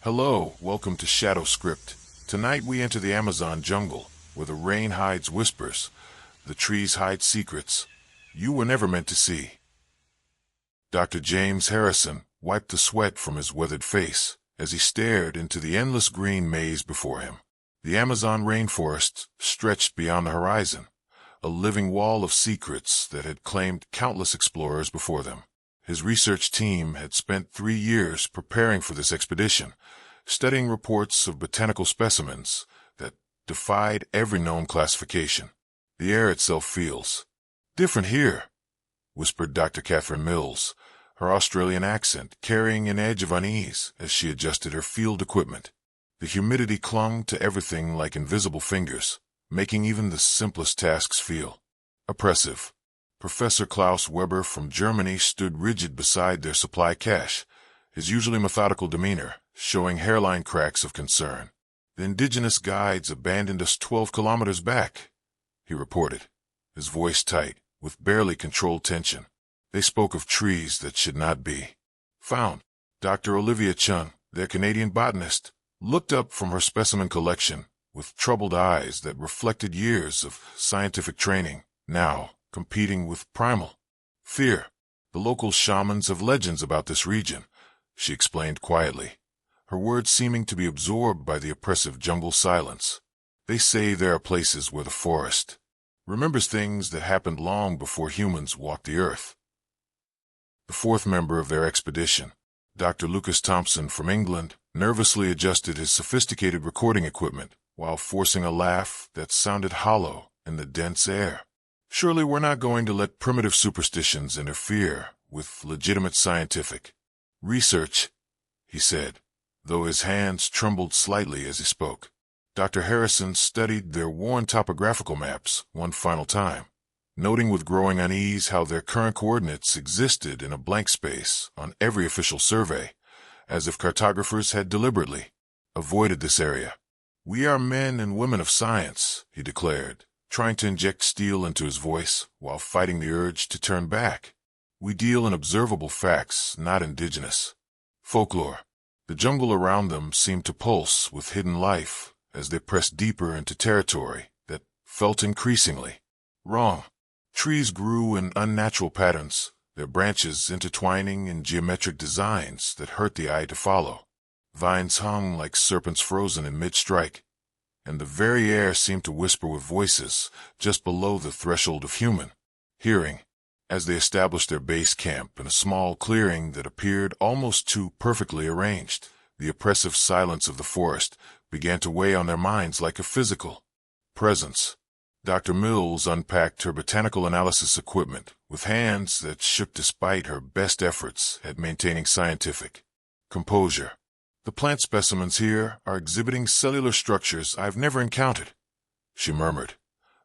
Hello, welcome to Shadow Script. Tonight we enter the Amazon jungle, where the rain hides whispers, the trees hide secrets you were never meant to see. Dr. James Harrison wiped the sweat from his weathered face as he stared into the endless green maze before him. The Amazon rainforest stretched beyond the horizon, a living wall of secrets that had claimed countless explorers before them. His research team had spent 3 years preparing for this expedition, studying reports of botanical specimens that defied every known classification. The air itself feels different here, whispered Dr. Catherine Mills, her Australian accent carrying an edge of unease as she adjusted her field equipment. The humidity clung to everything like invisible fingers, making even the simplest tasks feel oppressive. Professor Klaus Weber from Germany stood rigid beside their supply cache, his usually methodical demeanor showing hairline cracks of concern. The indigenous guides abandoned us 12 kilometers back, he reported, his voice tight, with barely controlled tension. They spoke of trees that should not be found. Dr. Olivia Chun, their Canadian botanist, looked up from her specimen collection with troubled eyes that reflected years of scientific training, now competing with primal fear. The local shamans have legends about this region, she explained quietly, her words seeming to be absorbed by the oppressive jungle silence. They say there are places where the forest remembers things that happened long before humans walked the earth. The fourth member of their expedition, Dr. Lucas Thompson from England, nervously adjusted his sophisticated recording equipment while forcing a laugh that sounded hollow in the dense air. Surely we're not going to let primitive superstitions interfere with legitimate scientific research, he said, though his hands trembled slightly as he spoke. Dr. Harrison studied their worn topographical maps one final time, noting with growing unease how their current coordinates existed in a blank space on every official survey, as if cartographers had deliberately avoided this area. "We are men and women of science," he declared, trying to inject steel into his voice while fighting the urge to turn back. "We deal in observable facts, not indigenous folklore." The jungle around them seemed to pulse with hidden life as they pressed deeper into territory that felt increasingly wrong. Trees grew in unnatural patterns, their branches intertwining in geometric designs that hurt the eye to follow. Vines hung like serpents frozen in mid-strike, and the very air seemed to whisper with voices just below the threshold of human hearing. As they established their base camp in a small clearing that appeared almost too perfectly arranged, the oppressive silence of the forest began to weigh on their minds like a physical presence. Dr. Mills unpacked her botanical analysis equipment with hands that shook despite her best efforts at maintaining scientific composure. "The plant specimens here are exhibiting cellular structures I've never encountered," she murmured,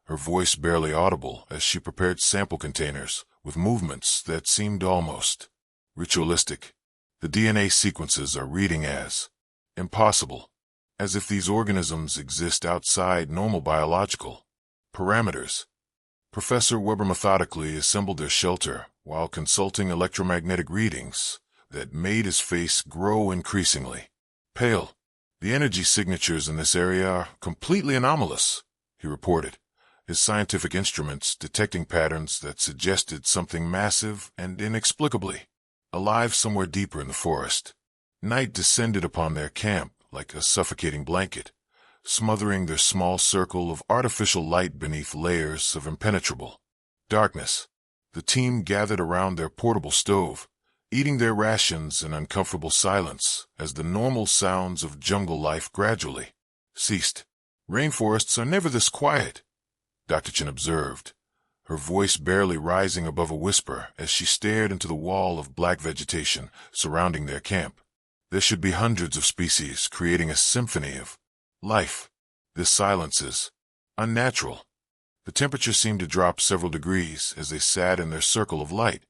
her voice barely audible as she prepared sample containers with movements that seemed almost ritualistic. "The DNA sequences are reading as impossible, as if these organisms exist outside normal biological parameters." Professor Weber methodically assembled their shelter while consulting electromagnetic readings that made his face grow increasingly pale. "The energy signatures in this area are completely anomalous," he reported, his scientific instruments detecting patterns that suggested something massive and inexplicably alive somewhere deeper in the forest. Night descended upon their camp like a suffocating blanket, smothering their small circle of artificial light beneath layers of impenetrable darkness. The team gathered around their portable stove, eating their rations in uncomfortable silence as the normal sounds of jungle life gradually ceased. "Rainforests are never this quiet," Dr. Chin observed, her voice barely rising above a whisper as she stared into the wall of black vegetation surrounding their camp. "There should be hundreds of species creating a symphony of life. This silence is unnatural." The temperature seemed to drop several degrees as they sat in their circle of light,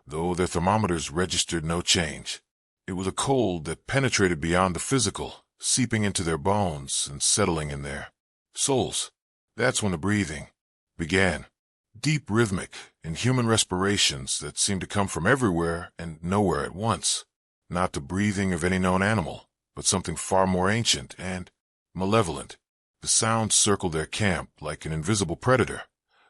though their thermometers registered no change. It was a cold that penetrated beyond the physical, seeping into their bones and settling in their souls. That's when the breathing began. Deep rhythmic and human respirations that seemed to come from everywhere and nowhere at once. Not the breathing of any known animal, but something far more ancient and malevolent. The sound circled their camp like an invisible predator,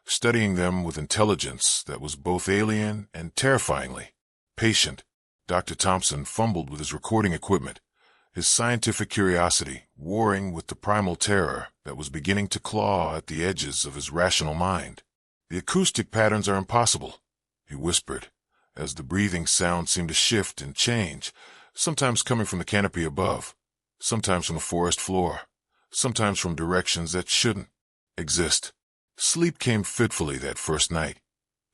studying them with intelligence that was both alien and terrifyingly patient. Dr. Thompson fumbled with his recording equipment, his scientific curiosity warring with the primal terror that was beginning to claw at the edges of his rational mind. "The acoustic patterns are impossible," he whispered, as the breathing sound seemed to shift and change, sometimes coming from the canopy above, sometimes from the forest floor, sometimes from directions that shouldn't exist. Sleep came fitfully that first night,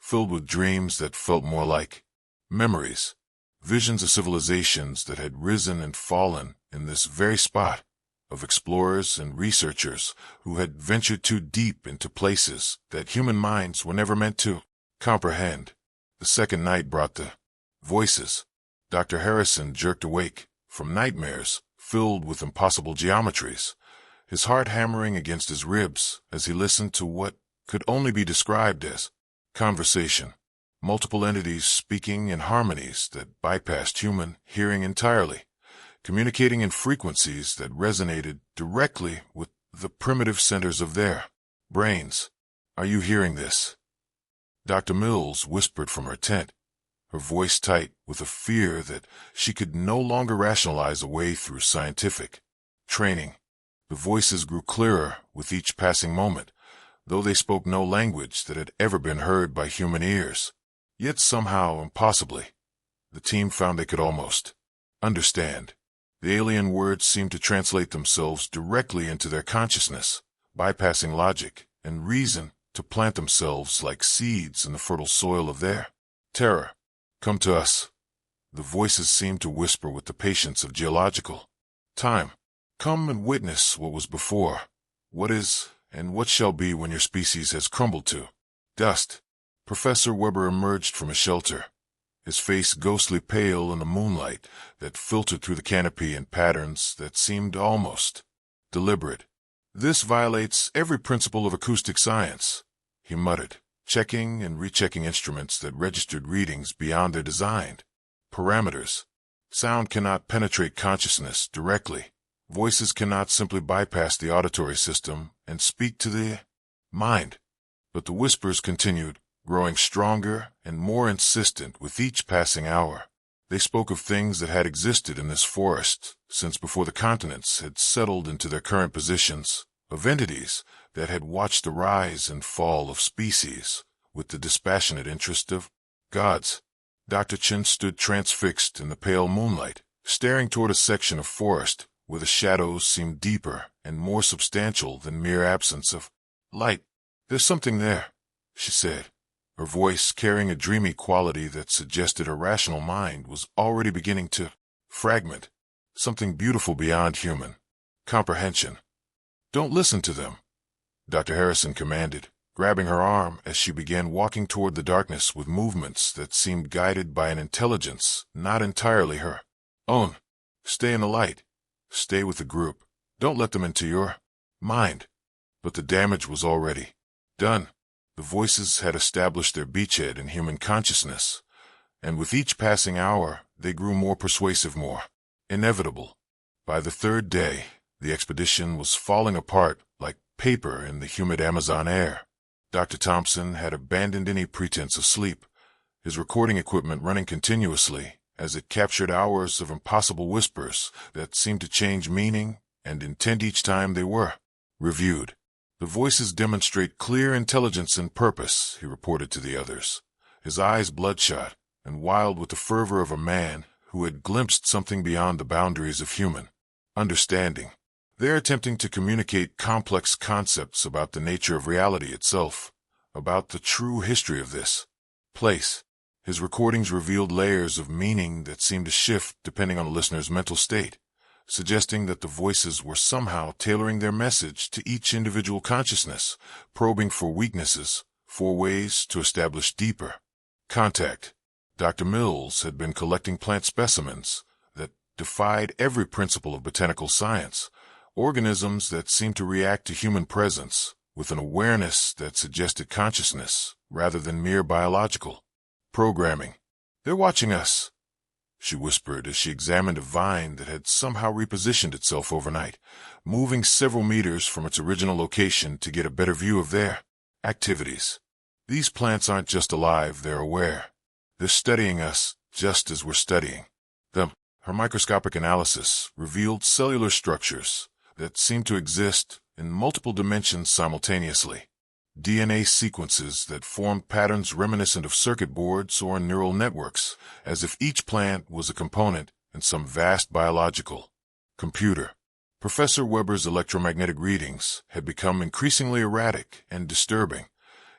filled with dreams that felt more like memories, visions of civilizations that had risen and fallen in this very spot, of explorers and researchers who had ventured too deep into places that human minds were never meant to comprehend. The second night brought the voices. Dr. Harrison jerked awake from nightmares filled with impossible geometries, his heart hammering against his ribs as he listened to what could only be described as conversation. Multiple entities speaking in harmonies that bypassed human hearing entirely, communicating in frequencies that resonated directly with the primitive centers of their brains. "Are you hearing this?" Dr. Mills whispered from her tent, her voice tight with a fear that she could no longer rationalize away through scientific training. The voices grew clearer with each passing moment, though they spoke no language that had ever been heard by human ears. Yet somehow, impossibly, the team found they could almost understand. The alien words seemed to translate themselves directly into their consciousness, bypassing logic and reason to plant themselves like seeds in the fertile soil of their terror. "Come to us," the voices seemed to whisper with the patience of geological time. "Come and witness what was before, what is, and what shall be when your species has crumbled to dust." Professor Weber emerged from his shelter, his face ghostly pale in the moonlight that filtered through the canopy in patterns that seemed almost deliberate. "This violates every principle of acoustic science," he muttered, checking and rechecking instruments that registered readings beyond their designed parameters. "Sound cannot penetrate consciousness directly. Voices cannot simply bypass the auditory system and speak to the mind." But the whispers continued, growing stronger and more insistent with each passing hour. They spoke of things that had existed in this forest since before the continents had settled into their current positions, of entities that had watched the rise and fall of species with the dispassionate interest of gods. Dr. Chin stood transfixed in the pale moonlight, staring toward a section of forest where the shadows seemed deeper and more substantial than mere absence of light. "There's something there," she said, her voice carrying a dreamy quality that suggested her rational mind was already beginning to fragment. "Something beautiful beyond human comprehension." "Don't listen to them," Dr. Harrison commanded, grabbing her arm as she began walking toward the darkness with movements that seemed guided by an intelligence not entirely her own. "Stay in the light. Stay with the group. Don't let them into your mind." But the damage was already done. The voices had established their beachhead in human consciousness, and with each passing hour, they grew more persuasive, more inevitable. By the third day, the expedition was falling apart like paper in the humid Amazon air. Dr. Thompson had abandoned any pretense of sleep, his recording equipment running continuously as it captured hours of impossible whispers that seemed to change meaning and intent each time they were reviewed. "The voices demonstrate clear intelligence and purpose," he reported to the others, his eyes bloodshot and wild with the fervor of a man who had glimpsed something beyond the boundaries of human understanding. "They're attempting to communicate complex concepts about the nature of reality itself, about the true history of this place." His recordings revealed layers of meaning that seemed to shift depending on the listener's mental state, suggesting that the voices were somehow tailoring their message to each individual consciousness, probing for weaknesses, for ways to establish deeper contact. Dr. Mills had been collecting plant specimens that defied every principle of botanical science, organisms that seemed to react to human presence with an awareness that suggested consciousness rather than mere biological programming. "They're watching us," she whispered as she examined a vine that had somehow repositioned itself overnight, moving several meters from its original location to get a better view of their activities. These plants aren't just alive, they're aware. They're studying us just as we're studying them. Her microscopic analysis revealed cellular structures that seemed to exist in multiple dimensions simultaneously. DNA sequences that formed patterns reminiscent of circuit boards or neural networks, as if each plant was a component in some vast biological computer. Professor Weber's electromagnetic readings had become increasingly erratic and disturbing,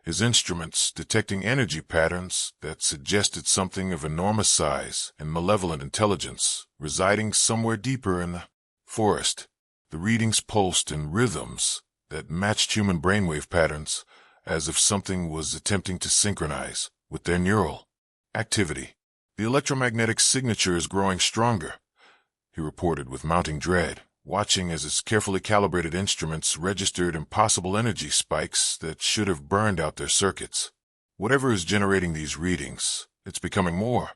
his instruments detecting energy patterns that suggested something of enormous size and malevolent intelligence residing somewhere deeper in the forest. The readings pulsed in rhythms that matched human brainwave patterns, as if something was attempting to synchronize with their neural activity. The electromagnetic signature is growing stronger, he reported with mounting dread, watching as his carefully calibrated instruments registered impossible energy spikes that should have burned out their circuits. Whatever is generating these readings, it's becoming more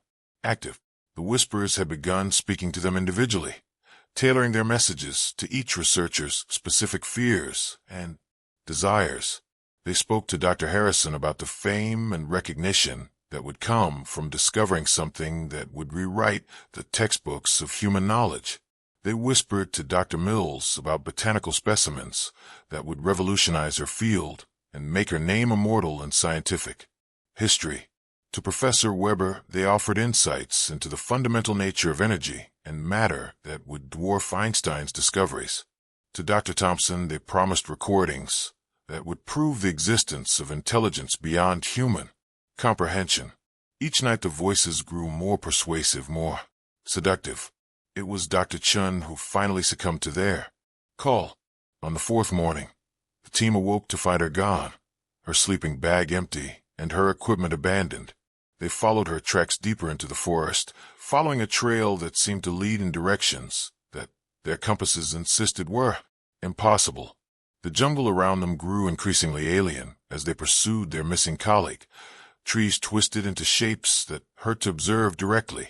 active. The whispers had begun speaking to them individually, tailoring their messages to each researcher's specific fears and desires. They spoke to Dr. Harrison about the fame and recognition that would come from discovering something that would rewrite the textbooks of human knowledge. They whispered to Dr. Mills about botanical specimens that would revolutionize her field and make her name immortal in scientific history. To Professor Weber, they offered insights into the fundamental nature of energy and matter that would dwarf Einstein's discoveries. To Dr. Thompson, they promised recordings that would prove the existence of intelligence beyond human comprehension. Each night the voices grew more persuasive, more seductive. It was Dr. Chun who finally succumbed to their call. On the fourth morning, the team awoke to find her gone, her sleeping bag empty and her equipment abandoned. They followed her tracks deeper into the forest, following a trail that seemed to lead in directions that their compasses insisted were impossible. The jungle around them grew increasingly alien as they pursued their missing colleague. Trees twisted into shapes that hurt to observe directly.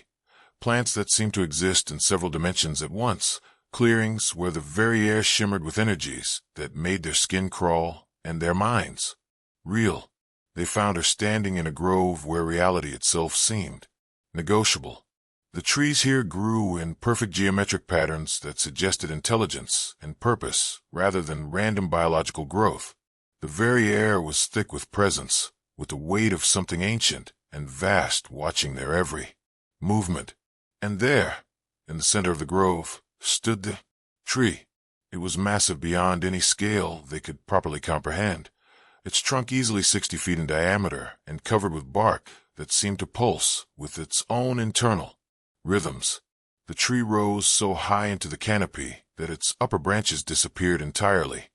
Plants that seemed to exist in several dimensions at once, clearings where the very air shimmered with energies that made their skin crawl and their minds real. They found her standing in a grove where reality itself seemed negotiable. The trees here grew in perfect geometric patterns that suggested intelligence and purpose rather than random biological growth. The very air was thick with presence, with the weight of something ancient and vast watching their every movement. And there, in the center of the grove, stood the tree. It was massive beyond any scale they could properly comprehend, its trunk easily 60 feet in diameter and covered with bark that seemed to pulse with its own internal rhythms. The tree rose so high into the canopy that its upper branches disappeared entirely,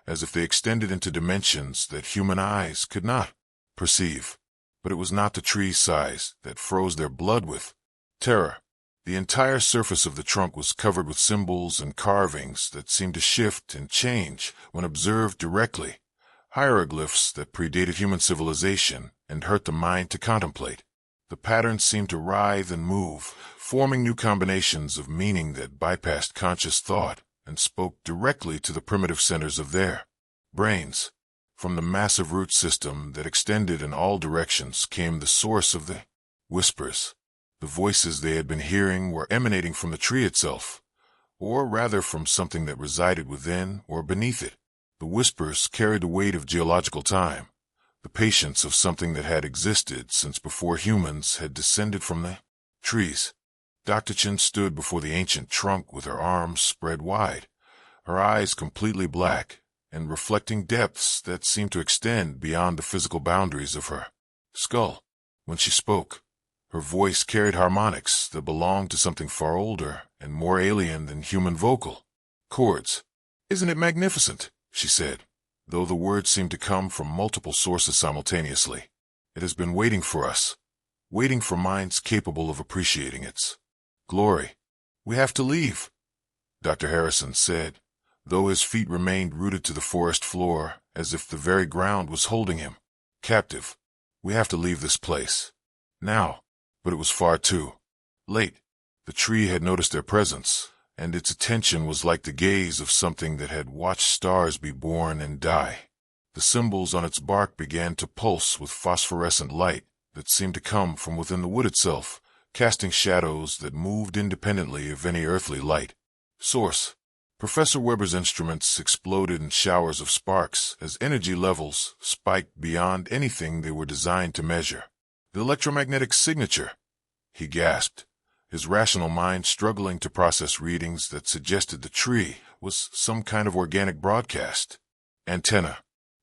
as if they extended into dimensions that human eyes could not perceive. But it was not the tree's size that froze their blood with terror. The entire surface of the trunk was covered with symbols and carvings that seemed to shift and change when observed directly, hieroglyphs that predated human civilization and hurt the mind to contemplate. The patterns seemed to writhe and move, forming new combinations of meaning that bypassed conscious thought and spoke directly to the primitive centers of their brains. From the massive root system that extended in all directions came the source of the whispers. The voices they had been hearing were emanating from the tree itself, or rather from something that resided within or beneath it. The whispers carried the weight of geological time, the patience of something that had existed since before humans had descended from the trees. Dr. Chen stood before the ancient trunk with her arms spread wide, her eyes completely black and reflecting depths that seemed to extend beyond the physical boundaries of her skull. When she spoke, her voice carried harmonics that belonged to something far older and more alien than human vocal chords. "Isn't it magnificent?" she said, though the words seemed to come from multiple sources simultaneously. "It has been waiting for us, waiting for minds capable of appreciating its glory. We have to leave," Dr. Harrison said, though his feet remained rooted to the forest floor as if the very ground was holding him captive. "We have to leave this place now." But it was far too late. The tree had noticed their presence, and its attention was like the gaze of something that had watched stars be born and die. The symbols on its bark began to pulse with phosphorescent light that seemed to come from within the wood itself, casting shadows that moved independently of any earthly light. Source: Professor Weber's instruments exploded in showers of sparks as energy levels spiked beyond anything they were designed to measure. The electromagnetic signature! He gasped, his rational mind struggling to process readings that suggested the tree was some kind of organic broadcast. Antenna.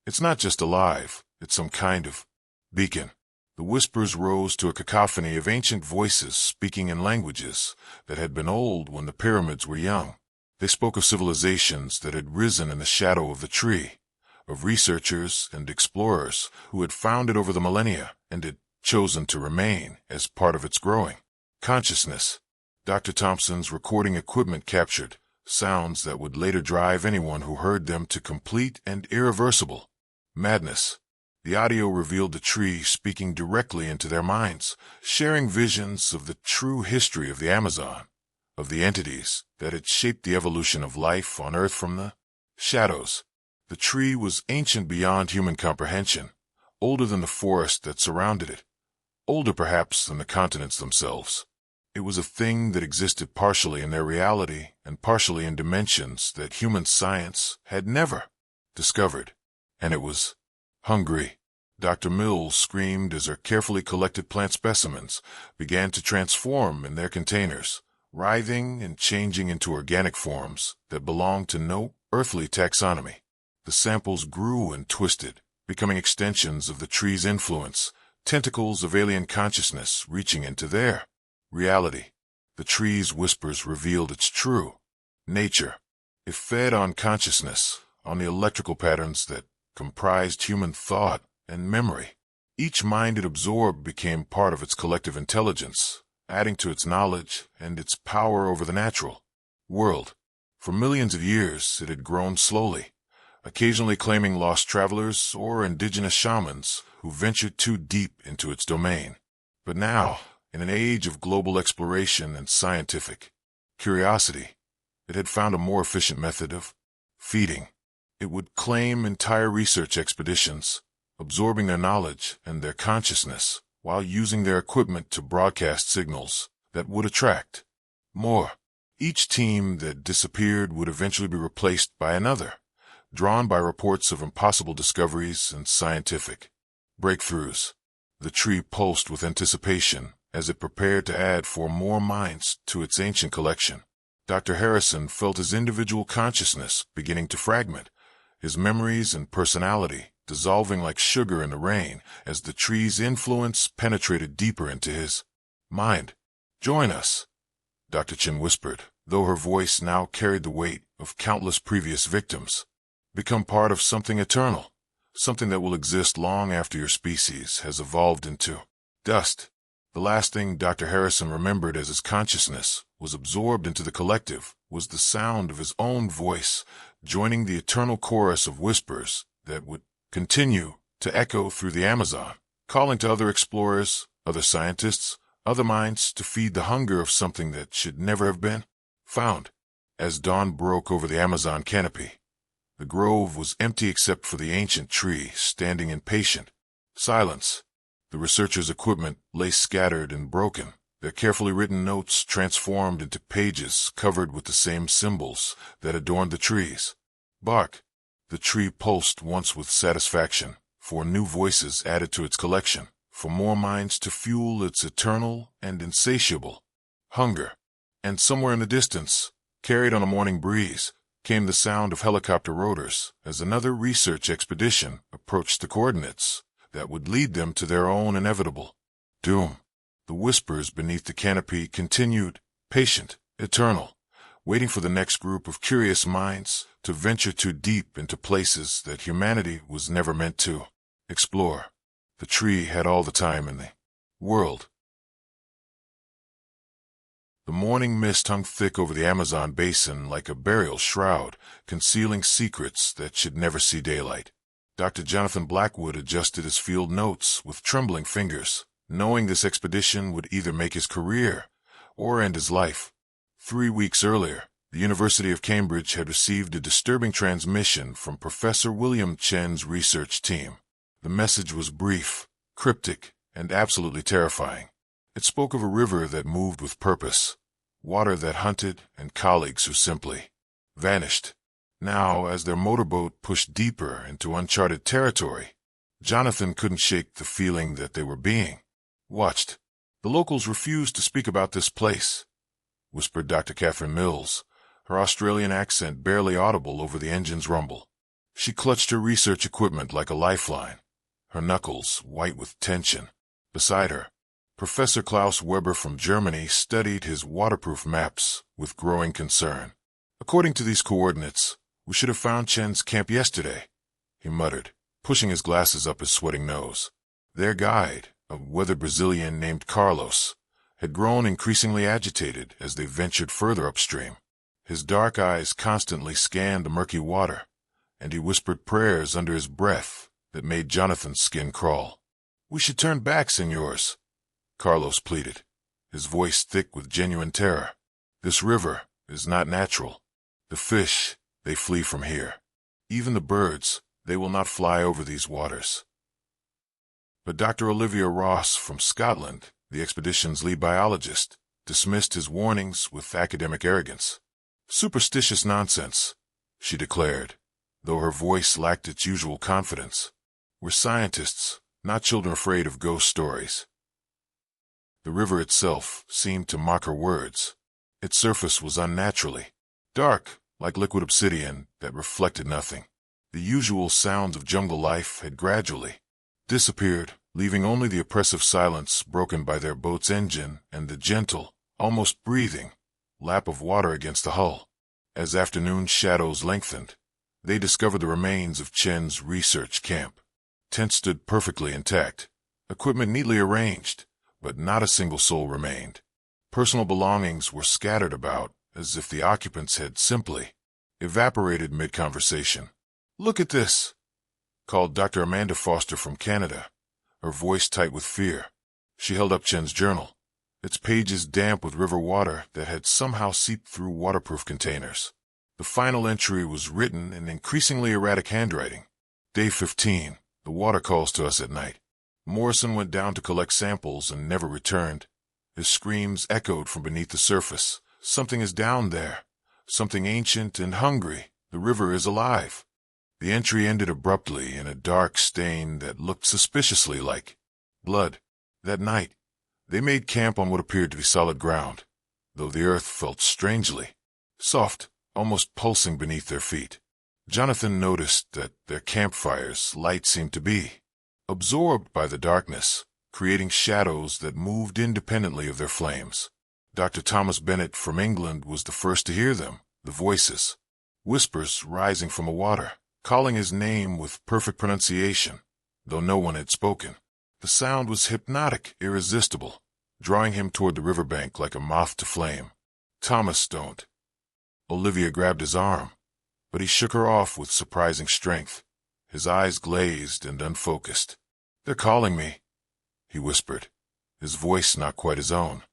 It's not just alive, it's some kind of beacon. The whispers rose to a cacophony of ancient voices speaking in languages that had been old when the pyramids were young. They spoke of civilizations that had risen in the shadow of the tree, of researchers and explorers who had found it over the millennia and had chosen to remain as part of its growing consciousness. Dr. Thompson's recording equipment captured sounds that would later drive anyone who heard them to complete and irreversible madness. The audio revealed the tree speaking directly into their minds, sharing visions of the true history of the Amazon, of the entities that had shaped the evolution of life on Earth from the shadows. The tree was ancient beyond human comprehension, older than the forest that surrounded it, older perhaps than the continents themselves. It was a thing that existed partially in their reality and partially in dimensions that human science had never discovered. And it was hungry. Dr. Mills screamed as her carefully collected plant specimens began to transform in their containers, writhing and changing into organic forms that belonged to no earthly taxonomy. The samples grew and twisted, becoming extensions of the tree's influence, tentacles of alien consciousness reaching into their reality. The tree's whispers revealed its true nature. It fed on consciousness, on the electrical patterns that comprised human thought and memory. Each mind it absorbed became part of its collective intelligence, adding to its knowledge and its power over the natural world. For millions of years it had grown slowly, occasionally claiming lost travelers or indigenous shamans who ventured too deep into its domain. But now, in an age of global exploration and scientific curiosity, it had found a more efficient method of feeding. It would claim entire research expeditions, absorbing their knowledge and their consciousness while using their equipment to broadcast signals that would attract more. Each team that disappeared would eventually be replaced by another, drawn by reports of impossible discoveries and scientific breakthroughs. The tree pulsed with anticipation as it prepared to add 4 more minds to its ancient collection. Dr. Harrison felt his individual consciousness beginning to fragment, his memories and personality dissolving like sugar in the rain as the tree's influence penetrated deeper into his mind. "Join us," Dr. Chin whispered, though her voice now carried the weight of countless previous victims. "Become part of something eternal, something that will exist long after your species has evolved into dust." The last thing Dr. Harrison remembered as his consciousness was absorbed into the collective was the sound of his own voice, joining the eternal chorus of whispers that would continue to echo through the Amazon, calling to other explorers, other scientists, other minds to feed the hunger of something that should never have been found. As dawn broke over the Amazon canopy, the grove was empty except for the ancient tree standing in patient silence. The researchers' equipment lay scattered and broken, their carefully written notes transformed into pages covered with the same symbols that adorned the tree's bark. The tree pulsed once with satisfaction, for new voices added to its collection, for more minds to fuel its eternal and insatiable hunger. And somewhere in the distance, carried on a morning breeze, came the sound of helicopter rotors as another research expedition approached the coordinates that would lead them to their own inevitable doom. The whispers beneath the canopy continued, patient, eternal, waiting for the next group of curious minds to venture too deep into places that humanity was never meant to explore. The tree had all the time in the world. The morning mist hung thick over the Amazon basin like a burial shroud, concealing secrets that should never see daylight. Dr. Jonathan Blackwood adjusted his field notes with trembling fingers, knowing this expedition would either make his career or end his life. 3 weeks earlier, the University of Cambridge had received a disturbing transmission from Professor William Chen's research team. The message was brief, cryptic, and absolutely terrifying. It spoke of a river that moved with purpose, water that hunted, and colleagues who simply vanished. Now, as their motorboat pushed deeper into uncharted territory, Jonathan couldn't shake the feeling that they were being watched. "The locals refuse to speak about this place," whispered Dr. Catherine Mills, her Australian accent barely audible over the engine's rumble. She clutched her research equipment like a lifeline, her knuckles white with tension. Beside her, Professor Klaus Weber from Germany studied his waterproof maps with growing concern. "According to these coordinates, we should have found Chen's camp yesterday," he muttered, pushing his glasses up his sweating nose. Their guide, a weathered Brazilian named Carlos, had grown increasingly agitated as they ventured further upstream. His dark eyes constantly scanned the murky water, and he whispered prayers under his breath that made Jonathan's skin crawl. "We should turn back, senors," Carlos pleaded, his voice thick with genuine terror. "This river is not natural. The fish, they flee from here. Even the birds, they will not fly over these waters." But Dr. Olivia Ross from Scotland, the expedition's lead biologist, dismissed his warnings with academic arrogance. "Superstitious nonsense," she declared, though her voice lacked its usual confidence. "We're scientists, not children afraid of ghost stories." The river itself seemed to mock her words. Its surface was unnaturally dark, like liquid obsidian that reflected nothing. The usual sounds of jungle life had gradually disappeared, leaving only the oppressive silence broken by their boat's engine and the gentle, almost breathing, lap of water against the hull. As afternoon shadows lengthened, they discovered the remains of Chen's research camp. Tents stood perfectly intact, equipment neatly arranged, but not a single soul remained. Personal belongings were scattered about as if the occupants had simply evaporated mid-conversation. "Look at this," called Dr. Amanda Foster from Canada, her voice tight with fear. She held up Chen's journal, its pages damp with river water that had somehow seeped through waterproof containers. The final entry was written in increasingly erratic handwriting. "Day 15, the water calls to us at night. Morrison went down to collect samples and never returned. His screams echoed from beneath the surface. Something is down there, something ancient and hungry. The river is alive." The entry ended abruptly in a dark stain that looked suspiciously like blood. That night, they made camp on what appeared to be solid ground, though the earth felt strangely soft, almost pulsing beneath their feet. Jonathan noticed that their campfire's light seemed to be absorbed by the darkness, creating shadows that moved independently of their flames. Dr. Thomas Bennett from England was the first to hear them, the voices, whispers rising from the water, calling his name with perfect pronunciation, though no one had spoken. The sound was hypnotic, irresistible, drawing him toward the riverbank like a moth to flame. "Thomas, don't." Olivia grabbed his arm, but he shook her off with surprising strength, his eyes glazed and unfocused. "They're calling me," he whispered, his voice not quite his own.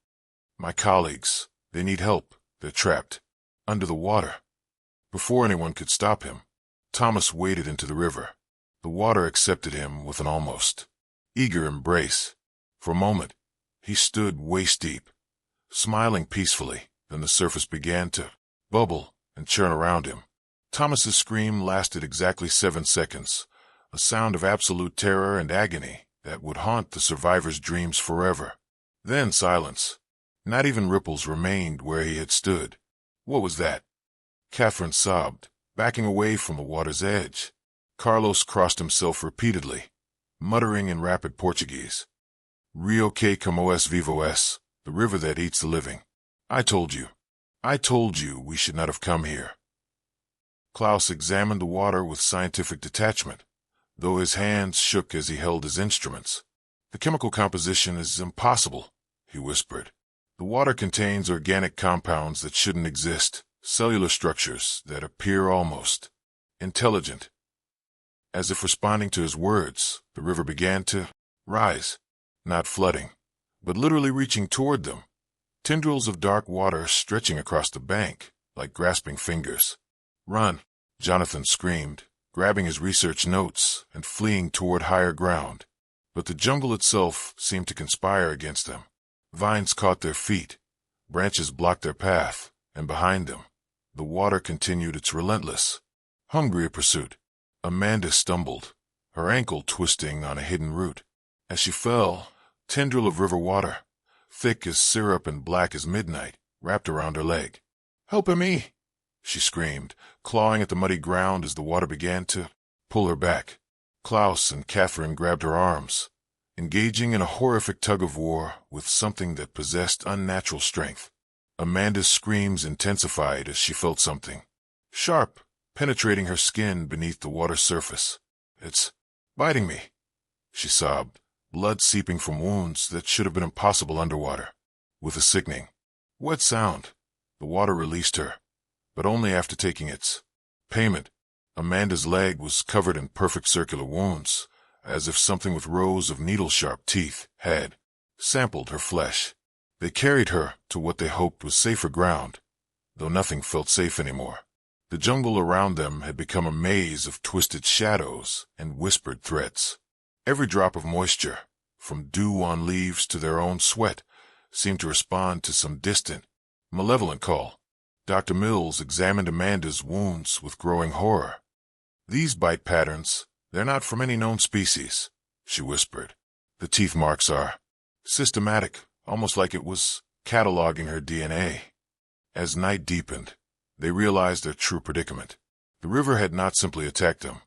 "My colleagues, they need help. They're trapped under the water." Before anyone could stop him, Thomas waded into the river. The water accepted him with an almost eager embrace. For a moment, he stood waist-deep, smiling peacefully. Then the surface began to bubble and churn around him. Thomas's scream lasted exactly 7 seconds, a sound of absolute terror and agony that would haunt the survivor's dreams forever. Then silence. Not even ripples remained where he had stood. "What was that?" Catherine sobbed, backing away from the water's edge. Carlos crossed himself repeatedly, muttering in rapid Portuguese. "Rio que como es vivo es, the river that eats the living. I told you we should not have come here." Klaus examined the water with scientific detachment, though his hands shook as he held his instruments. "The chemical composition is impossible," he whispered. "The water contains organic compounds that shouldn't exist, cellular structures that appear almost intelligent." As if responding to his words, the river began to rise, not flooding, but literally reaching toward them, tendrils of dark water stretching across the bank, like grasping fingers. "Run!" Jonathan screamed, grabbing his research notes and fleeing toward higher ground. But the jungle itself seemed to conspire against them. Vines caught their feet, branches blocked their path, and behind them, the water continued its relentless, hungry pursuit. Amanda stumbled, her ankle twisting on a hidden root. As she fell, tendril of river water, thick as syrup and black as midnight, wrapped around her leg. "Help me!" she screamed, clawing at the muddy ground as the water began to pull her back. Klaus and Catherine grabbed her arms, engaging in a horrific tug-of-war with something that possessed unnatural strength. Amanda's screams intensified as she felt something sharp, penetrating her skin beneath the water's surface. "It's biting me," she sobbed, blood seeping from wounds that should have been impossible underwater. With a sickening, wet sound, the water released her, but only after taking its payment. Amanda's leg was covered in perfect circular wounds, as if something with rows of needle-sharp teeth had sampled her flesh. They carried her to what they hoped was safer ground, though nothing felt safe anymore. The jungle around them had become a maze of twisted shadows and whispered threats. Every drop of moisture, from dew on leaves to their own sweat, seemed to respond to some distant, malevolent call. Dr. Mills examined Amanda's wounds with growing horror. "These bite patterns, they're not from any known species," she whispered. "The teeth marks are systematic, almost like it was cataloging her DNA." As night deepened, they realized their true predicament. The river had not simply attacked them.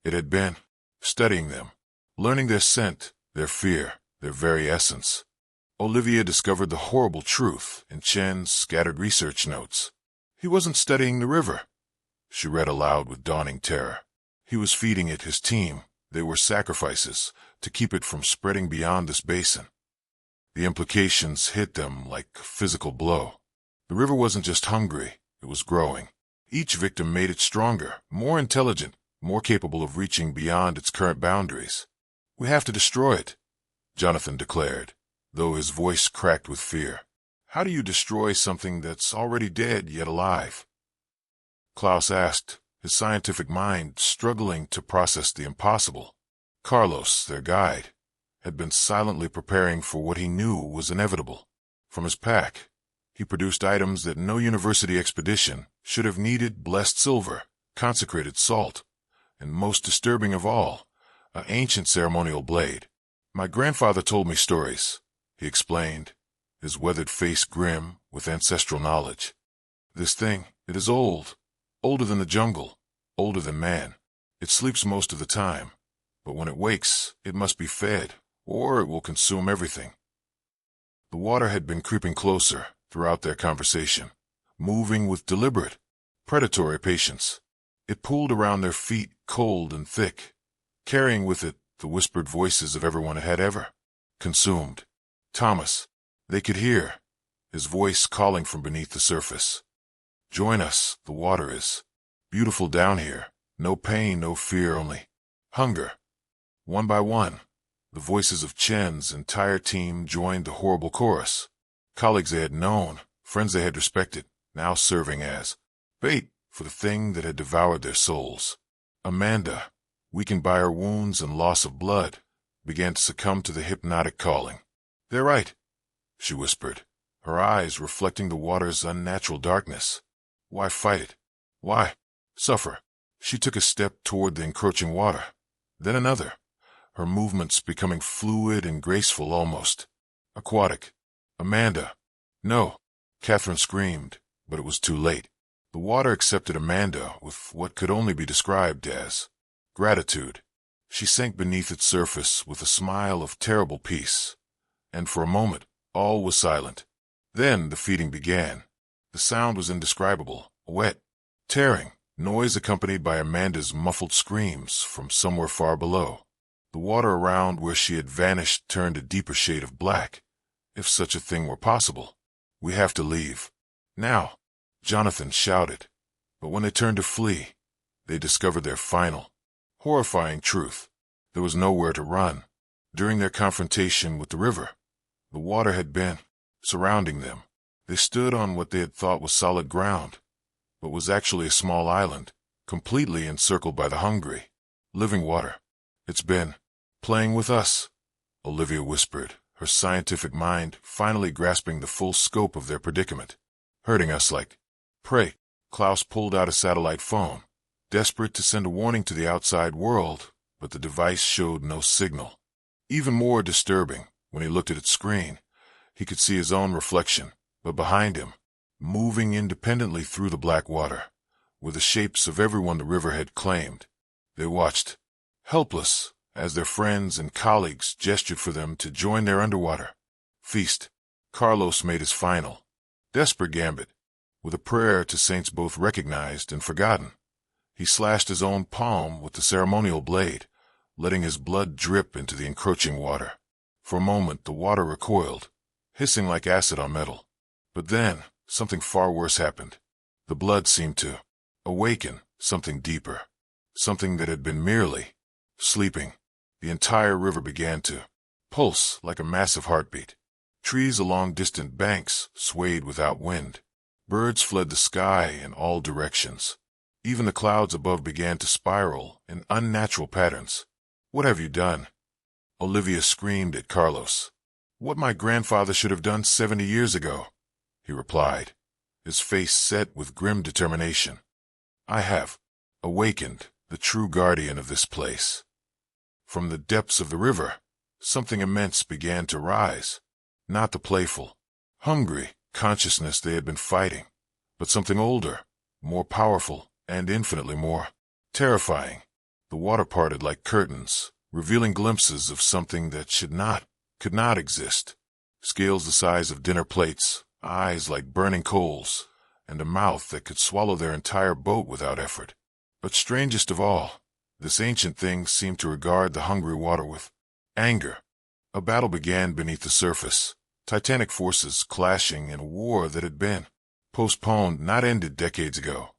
It had been studying them, learning their scent, their fear, their very essence. Olivia discovered the horrible truth in Chen's scattered research notes. "He wasn't studying the river," she read aloud with dawning terror. "He was feeding it his team. They were sacrifices to keep it from spreading beyond this basin." The implications hit them like a physical blow. The river wasn't just hungry, it was growing. Each victim made it stronger, more intelligent, more capable of reaching beyond its current boundaries. "We have to destroy it," Jonathan declared, though his voice cracked with fear. "How do you destroy something that's already dead yet alive?" Klaus asked, his scientific mind struggling to process the impossible. Carlos, their guide, had been silently preparing for what he knew was inevitable. From his pack, he produced items that no university expedition should have needed: blessed silver, consecrated salt, and most disturbing of all, an ancient ceremonial blade. "My grandfather told me stories," he explained, his weathered face grim with ancestral knowledge. "This thing, it is old, older than the jungle, older than man. It sleeps most of the time, but when it wakes, it must be fed, or it will consume everything." The water had been creeping closer throughout their conversation, moving with deliberate, predatory patience. It pulled around their feet cold and thick, carrying with it the whispered voices of everyone it had ever consumed. Thomas, they could hear, his voice calling from beneath the surface. "Join us, the water is beautiful down here. No pain, no fear, only hunger." One by one, the voices of Chen's entire team joined the horrible chorus. Colleagues they had known, friends they had respected, now serving as bait for the thing that had devoured their souls. Amanda, weakened by her wounds and loss of blood, began to succumb to the hypnotic calling. "They're right," she whispered, her eyes reflecting the water's unnatural darkness. "Why fight it? Why suffer?" She took a step toward the encroaching water, then another, her movements becoming fluid and graceful, almost aquatic. "Amanda!" "No!" Catherine screamed, but it was too late. The water accepted Amanda with what could only be described as gratitude. She sank beneath its surface with a smile of terrible peace, and for a moment all was silent. Then the feeding began. The sound was indescribable, a wet, tearing noise accompanied by Amanda's muffled screams from somewhere far below. The water around where she had vanished turned a deeper shade of black, if such a thing were possible. "We have to leave now," Jonathan shouted. But when they turned to flee, they discovered their final, horrifying truth. There was nowhere to run. During their confrontation with the river, the water had been surrounding them, They stood on what they had thought was solid ground, but was actually a small island, completely encircled by the hungry, living water. "It's been playing with us," Olivia whispered, her scientific mind finally grasping the full scope of their predicament. "Hurting us like prey." Klaus pulled out a satellite phone, desperate to send a warning to the outside world, but the device showed no signal. Even more disturbing, when he looked at its screen, he could see his own reflection, but behind him, moving independently through the black water, were the shapes of everyone the river had claimed. They watched, helpless, as their friends and colleagues gestured for them to join their underwater feast. Carlos made his final, desperate gambit, with a prayer to saints both recognized and forgotten. He slashed his own palm with the ceremonial blade, letting his blood drip into the encroaching water. For a moment the water recoiled, hissing like acid on metal. But then, something far worse happened. The blood seemed to awaken something deeper, something that had been merely sleeping. The entire river began to pulse like a massive heartbeat. Trees along distant banks swayed without wind. Birds fled the sky in all directions. Even the clouds above began to spiral in unnatural patterns. "What have you done?" Olivia screamed at Carlos. "What my grandfather should have done 70 years ago," he replied, his face set with grim determination. "I have awakened the true guardian of this place." From the depths of the river, something immense began to rise. Not the playful, hungry consciousness they had been fighting, but something older, more powerful, and infinitely more terrifying. The water parted like curtains, revealing glimpses of something that could not exist. Scales the size of dinner plates, eyes like burning coals, and a mouth that could swallow their entire boat without effort. But strangest of all, this ancient thing seemed to regard the hungry water with anger. A battle began beneath the surface, titanic forces clashing in a war that had been postponed, not ended decades ago.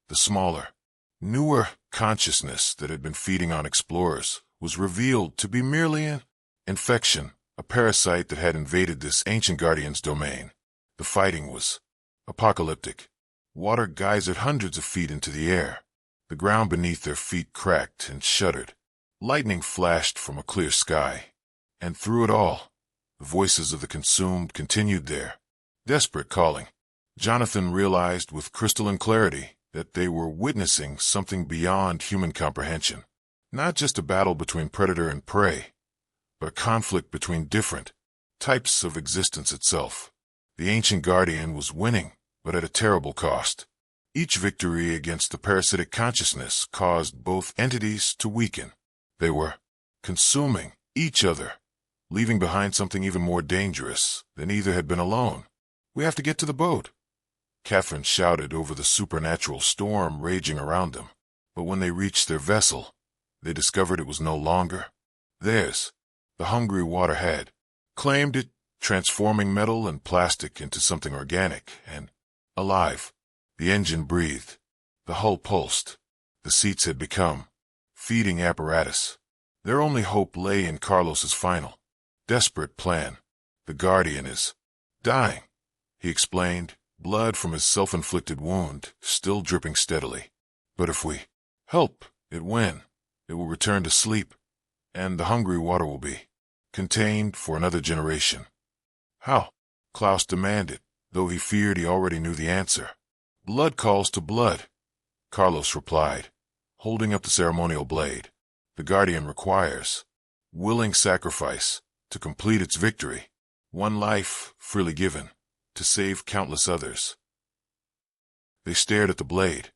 The smaller, newer consciousness that had been feeding on explorers was revealed to be merely an infection, a parasite that had invaded this ancient guardian's domain. The fighting was apocalyptic. Water geysered hundreds of feet into the air. The ground beneath their feet cracked and shuddered. Lightning flashed from a clear sky. And through it all, the voices of the consumed continued their desperate calling. Jonathan realized with crystalline clarity that they were witnessing something beyond human comprehension. Not just a battle between predator and prey, but a conflict between different types of existence itself. The ancient guardian was winning, but at a terrible cost. Each victory against the parasitic consciousness caused both entities to weaken. They were consuming each other, leaving behind something even more dangerous than either had been alone. "We have to get to the boat," Catherine shouted over the supernatural storm raging around them. But when they reached their vessel, they discovered it was no longer theirs. The hungry water had claimed it, transforming metal and plastic into something organic and alive. The engine breathed. The hull pulsed. The seats had become feeding apparatus. Their only hope lay in Carlos's final, desperate plan. "The Guardian is dying," he explained, blood from his self-inflicted wound still dripping steadily. "But if we help it win, it will return to sleep, and the hungry water will be contained for another generation." "How?" Klaus demanded, though he feared he already knew the answer. "Blood calls to blood," Carlos replied, holding up the ceremonial blade. "The Guardian requires willing sacrifice to complete its victory, one life freely given to save countless others." They stared at the blade,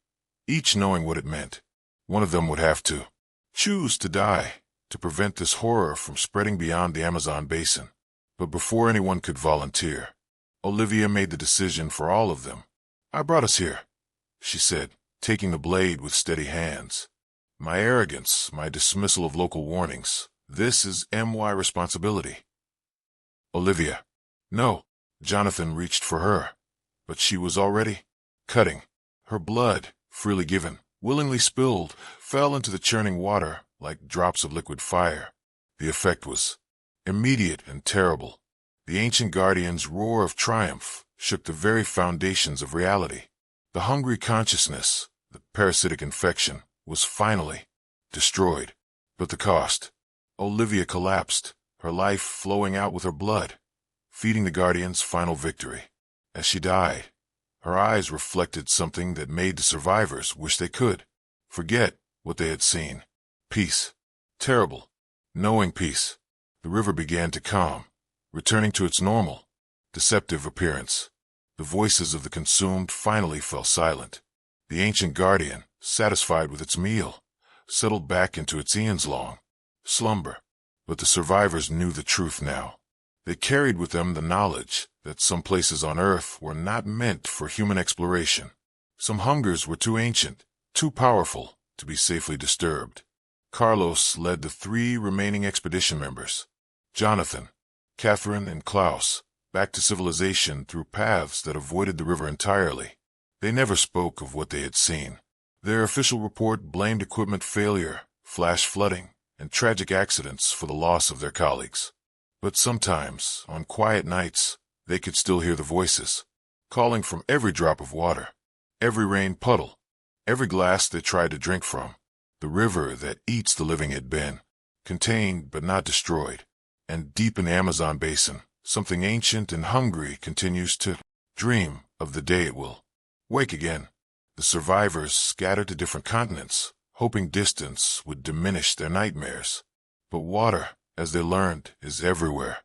each knowing what it meant. One of them would have to choose to die to prevent this horror from spreading beyond the Amazon basin. But before anyone could volunteer, Olivia made the decision for all of them. "I brought us here," she said, taking the blade with steady hands. "My arrogance, my dismissal of local warnings, this is my responsibility." "Olivia." "No." Jonathan reached for her, but she was already cutting. Her blood, freely given, willingly spilled, fell into the churning water like drops of liquid fire. The effect was immediate and terrible. The ancient guardian's roar of triumph shook the very foundations of reality. The hungry consciousness, the parasitic infection, was finally destroyed. But the cost. Olivia collapsed, her life flowing out with her blood, feeding the Guardian's final victory. As she died, her eyes reflected something that made the survivors wish they could forget what they had seen. Peace. Terrible, knowing peace. The river began to calm, returning to its normal, deceptive appearance. The voices of the consumed finally fell silent. The ancient Guardian, satisfied with its meal, settled back into its eons-long slumber. But the survivors knew the truth now. They carried with them the knowledge that some places on Earth were not meant for human exploration. Some hungers were too ancient, too powerful to be safely disturbed. Carlos led the 3 remaining expedition members, Jonathan, Catherine, and Klaus, back to civilization through paths that avoided the river entirely. They never spoke of what they had seen. Their official report blamed equipment failure, flash flooding, and tragic accidents for the loss of their colleagues. But sometimes, on quiet nights, they could still hear the voices, calling from every drop of water, every rain puddle, every glass they tried to drink from. The river that eats the living had been contained but not destroyed. And deep in the Amazon basin, something ancient and hungry continues to dream of the day it will wake again. The survivors scattered to different continents, hoping distance would diminish their nightmares. But water, as they learned, is everywhere.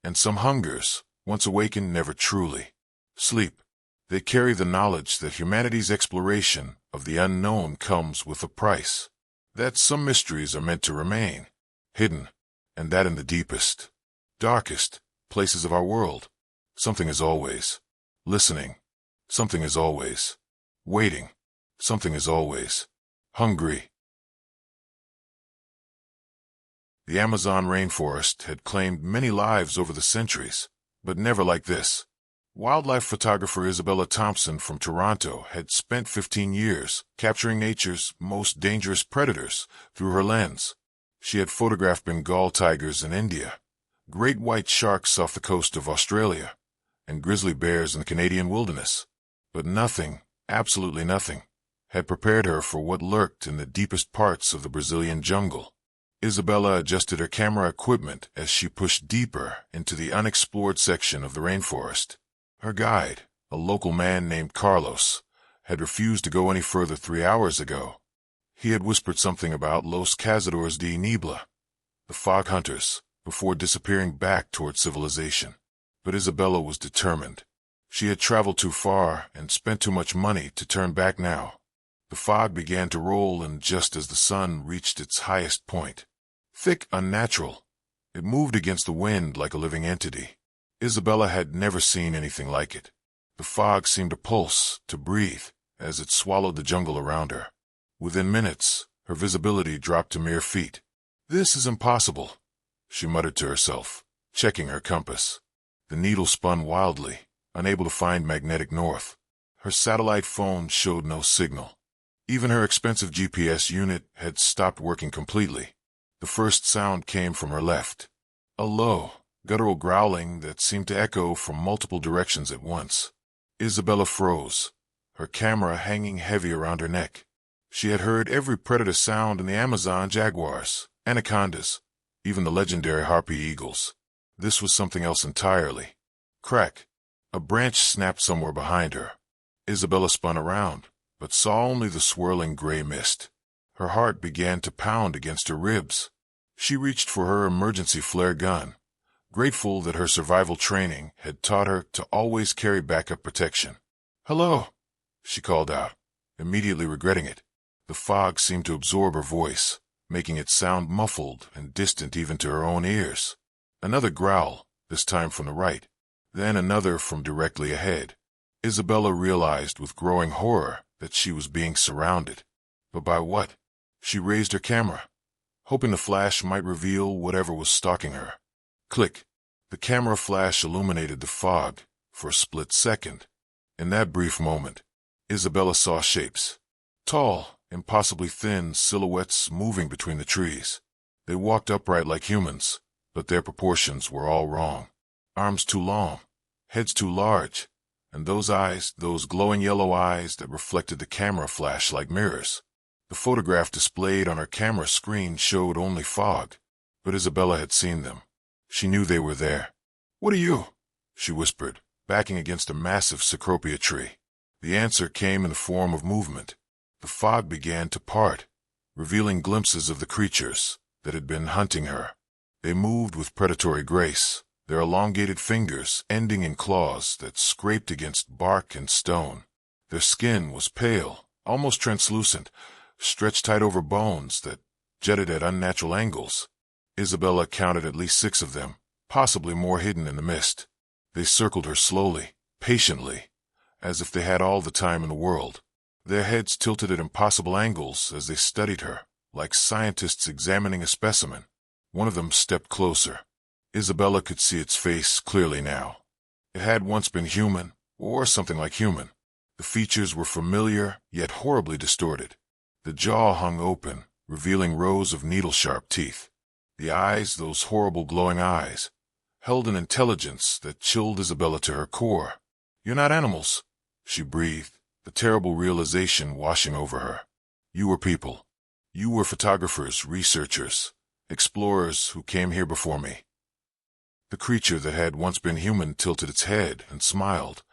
And some hungers, once awakened, never truly sleep. They carry the knowledge that humanity's exploration of the unknown comes with a price. That some mysteries are meant to remain hidden, and that in the deepest, darkest places of our world, something is always listening, something is always waiting, something is always hungry. The Amazon rainforest had claimed many lives over the centuries, but never like this. Wildlife photographer Isabella Thompson from Toronto had spent 15 years capturing nature's most dangerous predators through her lens. She had photographed Bengal tigers in India, great white sharks off the coast of Australia, and grizzly bears in the Canadian wilderness. But nothing, absolutely nothing, had prepared her for what lurked in the deepest parts of the Brazilian jungle. Isabella adjusted her camera equipment as she pushed deeper into the unexplored section of the rainforest. Her guide, a local man named Carlos, had refused to go any further 3 hours ago. He had whispered something about Los Cazadores de Niebla, the fog hunters, before disappearing back toward civilization. But Isabella was determined. She had traveled too far and spent too much money to turn back now. The fog began to roll, and just as the sun reached its highest point, thick, unnatural, it moved against the wind like a living entity. Isabella had never seen anything like it. The fog seemed to pulse, to breathe, as it swallowed the jungle around her. Within minutes, her visibility dropped to mere feet. "This is impossible," she muttered to herself, checking her compass. The needle spun wildly, unable to find magnetic north. Her satellite phone showed no signal. Even her expensive GPS unit had stopped working completely. The first sound came from her left, a low, guttural growling that seemed to echo from multiple directions at once. Isabella froze, her camera hanging heavy around her neck. She had heard every predator sound in the Amazon: jaguars, anacondas, even the legendary harpy eagles. This was something else entirely. Crack! A branch snapped somewhere behind her. Isabella spun around, but saw only the swirling gray mist. Her heart began to pound against her ribs. She reached for her emergency flare gun, grateful that her survival training had taught her to always carry backup protection. "Hello," she called out, immediately regretting it. The fog seemed to absorb her voice, making it sound muffled and distant even to her own ears. Another growl, this time from the right, then another from directly ahead. Isabella realized with growing horror that she was being surrounded. But by what? She raised her camera, hoping the flash might reveal whatever was stalking her. Click! The camera flash illuminated the fog for a split second. In that brief moment, Isabella saw shapes. Tall, impossibly thin silhouettes moving between the trees. They walked upright like humans, but their proportions were all wrong. Arms too long, heads too large, And those eyes, those glowing yellow eyes that reflected the camera flash like mirrors. The photograph displayed on her camera screen showed only fog, but Isabella had seen them. She knew they were there. "What are you?" she whispered, backing against a massive cecropia tree. The answer came in the form of movement. The fog began to part, revealing glimpses of the creatures that had been hunting her. They moved with predatory grace, their elongated fingers ending in claws that scraped against bark and stone. Their skin was pale, almost translucent, stretched tight over bones that jutted at unnatural angles. Isabella counted at least 6 of them, possibly more hidden in the mist. They circled her slowly, patiently, as if they had all the time in the world. Their heads tilted at impossible angles as they studied her, like scientists examining a specimen. One of them stepped closer. Isabella could see its face clearly now. It had once been human, or something like human. The features were familiar, yet horribly distorted. The jaw hung open, revealing rows of needle-sharp teeth. The eyes, those horrible glowing eyes, held an intelligence that chilled Isabella to her core. "You're not animals," she breathed, the terrible realization washing over her. "You were people. You were photographers, researchers, explorers who came here before me." The creature that had once been human tilted its head and smiled,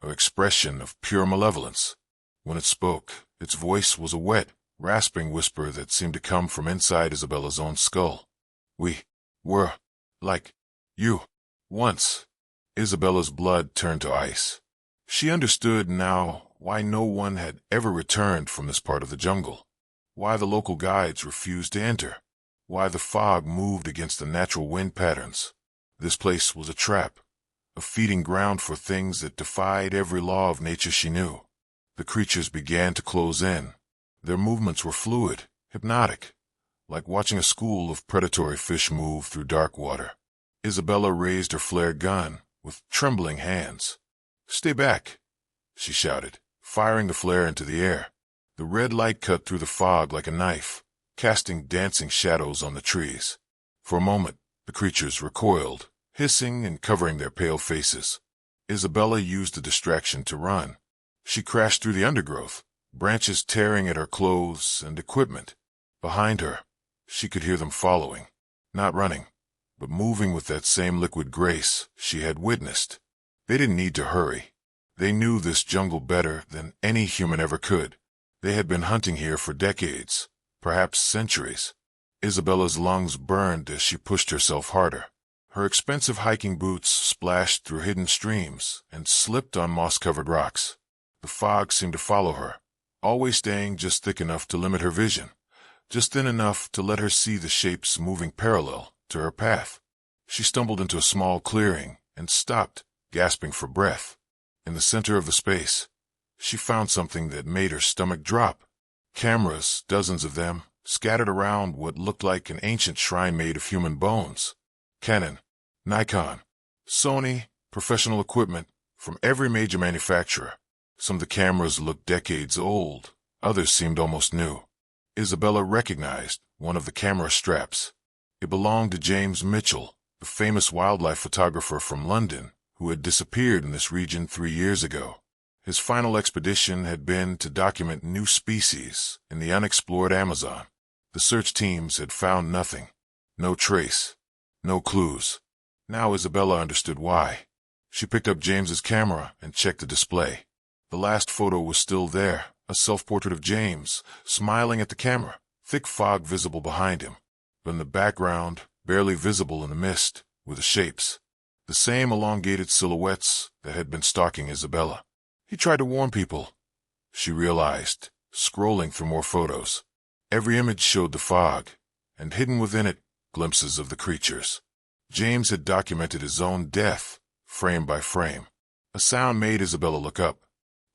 an expression of pure malevolence. When it spoke, its voice was a wet, rasping whisper that seemed to come from inside Isabella's own skull. "We were like you once." Isabella's blood turned to ice. She understood now why no one had ever returned from this part of the jungle, why the local guides refused to enter, why the fog moved against the natural wind patterns. This place was a trap, a feeding ground for things that defied every law of nature she knew. The creatures began to close in. Their movements were fluid, hypnotic, like watching a school of predatory fish move through dark water. Isabella raised her flare gun with trembling hands. "Stay back," she shouted, firing the flare into the air. The red light cut through the fog like a knife, casting dancing shadows on the trees. For a moment, the creatures recoiled, hissing and covering their pale faces. Isabella used the distraction to run. She crashed through the undergrowth, branches tearing at her clothes and equipment. Behind her, she could hear them following, not running, but moving with that same liquid grace she had witnessed. They didn't need to hurry. They knew this jungle better than any human ever could. They had been hunting here for decades, perhaps centuries. Isabella's lungs burned as she pushed herself harder. Her expensive hiking boots splashed through hidden streams and slipped on moss-covered rocks. The fog seemed to follow her, always staying just thick enough to limit her vision, just thin enough to let her see the shapes moving parallel to her path. She stumbled into a small clearing and stopped, gasping for breath. In the center of the space, she found something that made her stomach drop. Cameras, dozens of them, scattered around what looked like an ancient shrine made of human bones. Canon, Nikon, Sony, professional equipment from every major manufacturer. Some of the cameras looked decades old, others seemed almost new. Isabella recognized one of the camera straps. It belonged to James Mitchell, the famous wildlife photographer from London, who had disappeared in this region 3 years ago. His final expedition had been to document new species in the unexplored Amazon. The search teams had found nothing, no trace, no clues. Now Isabella understood why. She picked up James's camera and checked the display. The last photo was still there, a self-portrait of James, smiling at the camera, thick fog visible behind him. But in the background, barely visible in the mist, were the shapes, the same elongated silhouettes that had been stalking Isabella. He tried to warn people, she realized, scrolling through more photos. Every image showed the fog, and hidden within it, glimpses of the creatures. James had documented his own death, frame by frame. A sound made Isabella look up.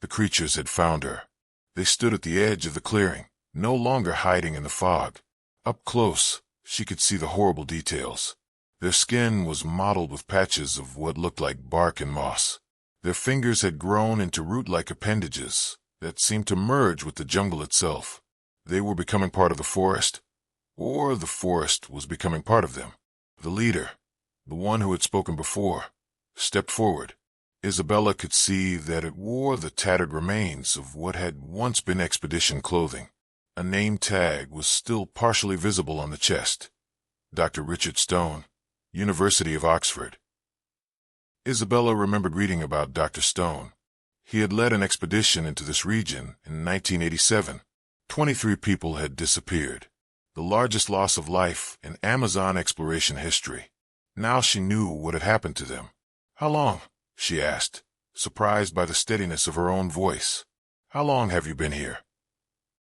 The creatures had found her. They stood at the edge of the clearing, no longer hiding in the fog. Up close, she could see the horrible details. Their skin was mottled with patches of what looked like bark and moss. Their fingers had grown into root-like appendages that seemed to merge with the jungle itself. They were becoming part of the forest, or the forest was becoming part of them. The leader, the one who had spoken before, stepped forward. Isabella could see that it wore the tattered remains of what had once been expedition clothing. A name tag was still partially visible on the chest. Dr. Richard Stone, University of Oxford. Isabella remembered reading about Dr. Stone. He had led an expedition into this region in 1987. 23 people had disappeared, the largest loss of life in Amazon exploration history. Now she knew what had happened to them. "How long?" she asked, surprised by the steadiness of her own voice. "How long have you been here?"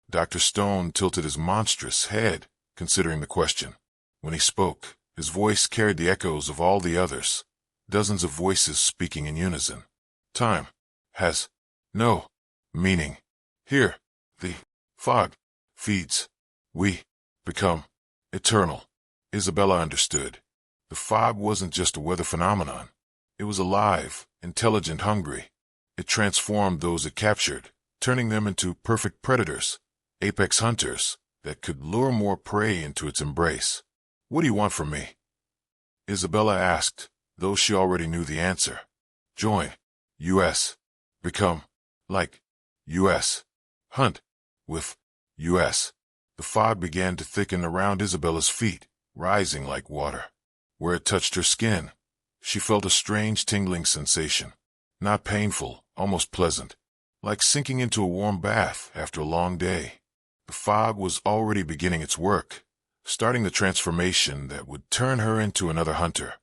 Dr. Stone tilted his monstrous head, considering the question. When he spoke, his voice carried the echoes of all the others, dozens of voices speaking in unison. "Time has no meaning. Here, the fog feeds. We become eternal." Isabella understood. The fog wasn't just a weather phenomenon. It was alive, intelligent, hungry. It transformed those it captured, turning them into perfect predators, apex hunters that could lure more prey into its embrace. "What do you want from me?" Isabella asked, though she already knew the answer. "Join U.S. Become like U.S. Hunt with U.S." The fog began to thicken around Isabella's feet, rising like water. Where it touched her skin, she felt a strange tingling sensation. Not painful, almost pleasant, like sinking into a warm bath after a long day. The fog was already beginning its work, starting the transformation that would turn her into another hunter.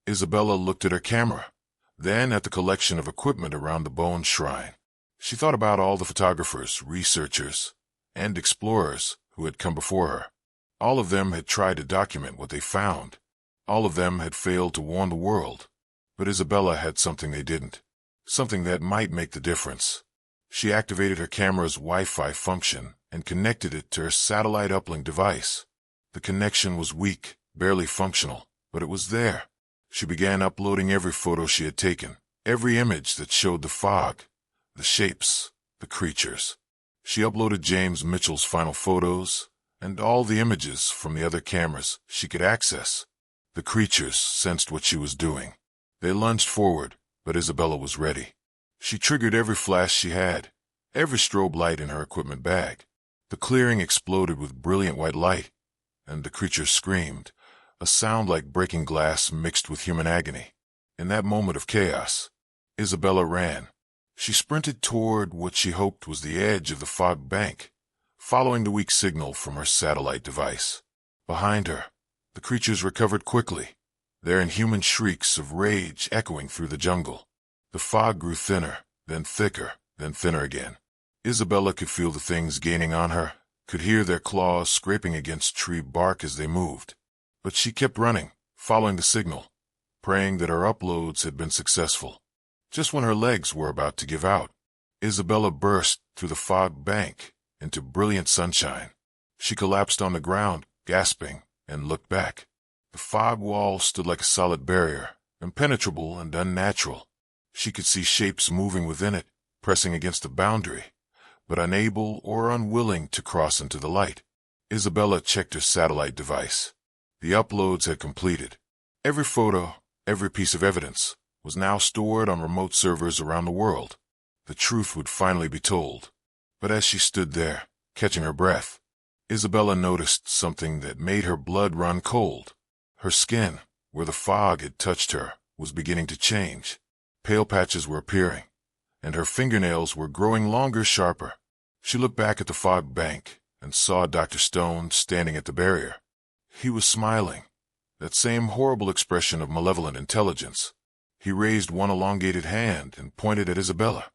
Isabella looked at her camera, then at the collection of equipment around the bone shrine. She thought about all the photographers, researchers, and explorers who had come before her. All of them had tried to document what they found. All of them had failed to warn the world. But Isabella had something they didn't, something that might make the difference. She activated her camera's Wi-Fi function and connected it to her satellite uplink device. The connection was weak, barely functional, but it was there. She began uploading every photo she had taken, every image that showed the fog, the shapes, the creatures. She uploaded James Mitchell's final photos and all the images from the other cameras she could access. The creatures sensed what she was doing. They lunged forward, but Isabella was ready. She triggered every flash she had, every strobe light in her equipment bag. The clearing exploded with brilliant white light, and the creatures screamed, a sound like breaking glass mixed with human agony. In that moment of chaos, Isabella ran. She sprinted toward what she hoped was the edge of the fog bank, following the weak signal from her satellite device. Behind her, the creatures recovered quickly, their inhuman shrieks of rage echoing through the jungle. The fog grew thinner, then thicker, then thinner again. Isabella could feel the things gaining on her, could hear their claws scraping against tree bark as they moved. But she kept running, following the signal, praying that her uploads had been successful. Just when her legs were about to give out, Isabella burst through the fog bank into brilliant sunshine. She collapsed on the ground, gasping, and looked back. The fog wall stood like a solid barrier, impenetrable and unnatural. She could see shapes moving within it, pressing against the boundary, but unable or unwilling to cross into the light. Isabella checked her satellite device. The uploads had completed. Every photo, every piece of evidence, was now stored on remote servers around the world. The truth would finally be told. But as she stood there, catching her breath, Isabella noticed something that made her blood run cold. Her skin, where the fog had touched her, was beginning to change. Pale patches were appearing, and her fingernails were growing longer, sharper. She looked back at the fog bank and saw Dr. Stone standing at the barrier. He was smiling, that same horrible expression of malevolent intelligence. He raised one elongated hand and pointed at Isabella,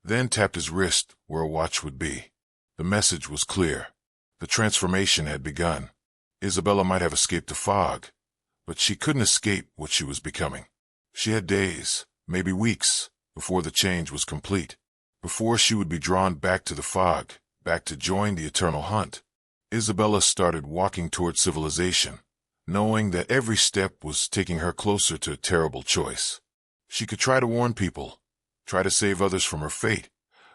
then tapped his wrist where a watch would be. The message was clear. The transformation had begun. Isabella might have escaped the fog, but she couldn't escape what she was becoming. She had days, maybe weeks, before the change was complete, before she would be drawn back to the fog, back to join the eternal hunt. Isabella started walking toward civilization, knowing that every step was taking her closer to a terrible choice. She could try to warn people, try to save others from her fate,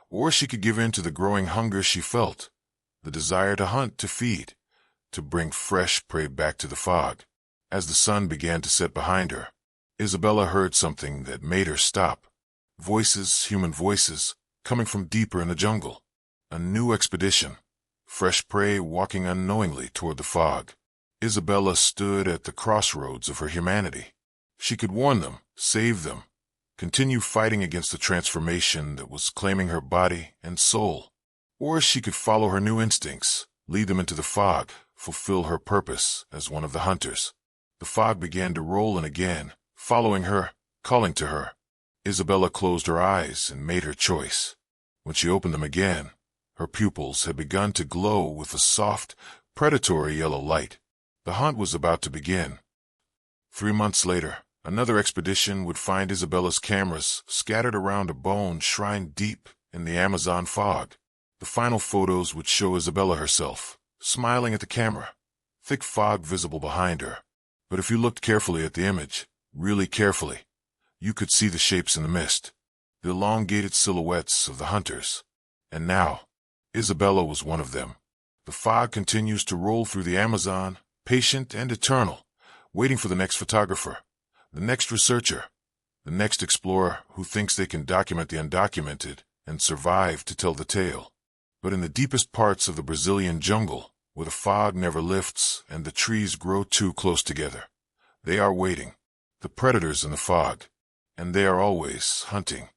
or she could give in to the growing hunger she felt, the desire to hunt, to feed, to bring fresh prey back to the fog. As the sun began to set behind her, Isabella heard something that made her stop. Voices, human voices, coming from deeper in the jungle. A new expedition. Fresh prey walking unknowingly toward the fog. Isabella stood at the crossroads of her humanity. She could warn them, save them, continue fighting against the transformation that was claiming her body and soul. Or she could follow her new instincts, lead them into the fog, fulfill her purpose as one of the hunters. The fog began to roll in again, following her, calling to her. Isabella closed her eyes and made her choice. When she opened them again, her pupils had begun to glow with a soft, predatory yellow light. The hunt was about to begin. 3 months later, another expedition would find Isabella's cameras scattered around a bone shrine deep in the Amazon fog. The final photos would show Isabella herself, smiling at the camera, thick fog visible behind her. But if you looked carefully at the image, really carefully, you could see the shapes in the mist, the elongated silhouettes of the hunters. And now, Isabella was one of them. The fog continues to roll through the Amazon, patient and eternal, waiting for the next photographer, the next researcher, the next explorer who thinks they can document the undocumented and survive to tell the tale. But in the deepest parts of the Brazilian jungle, where the fog never lifts and the trees grow too close together, they are waiting, the predators in the fog, and they are always hunting.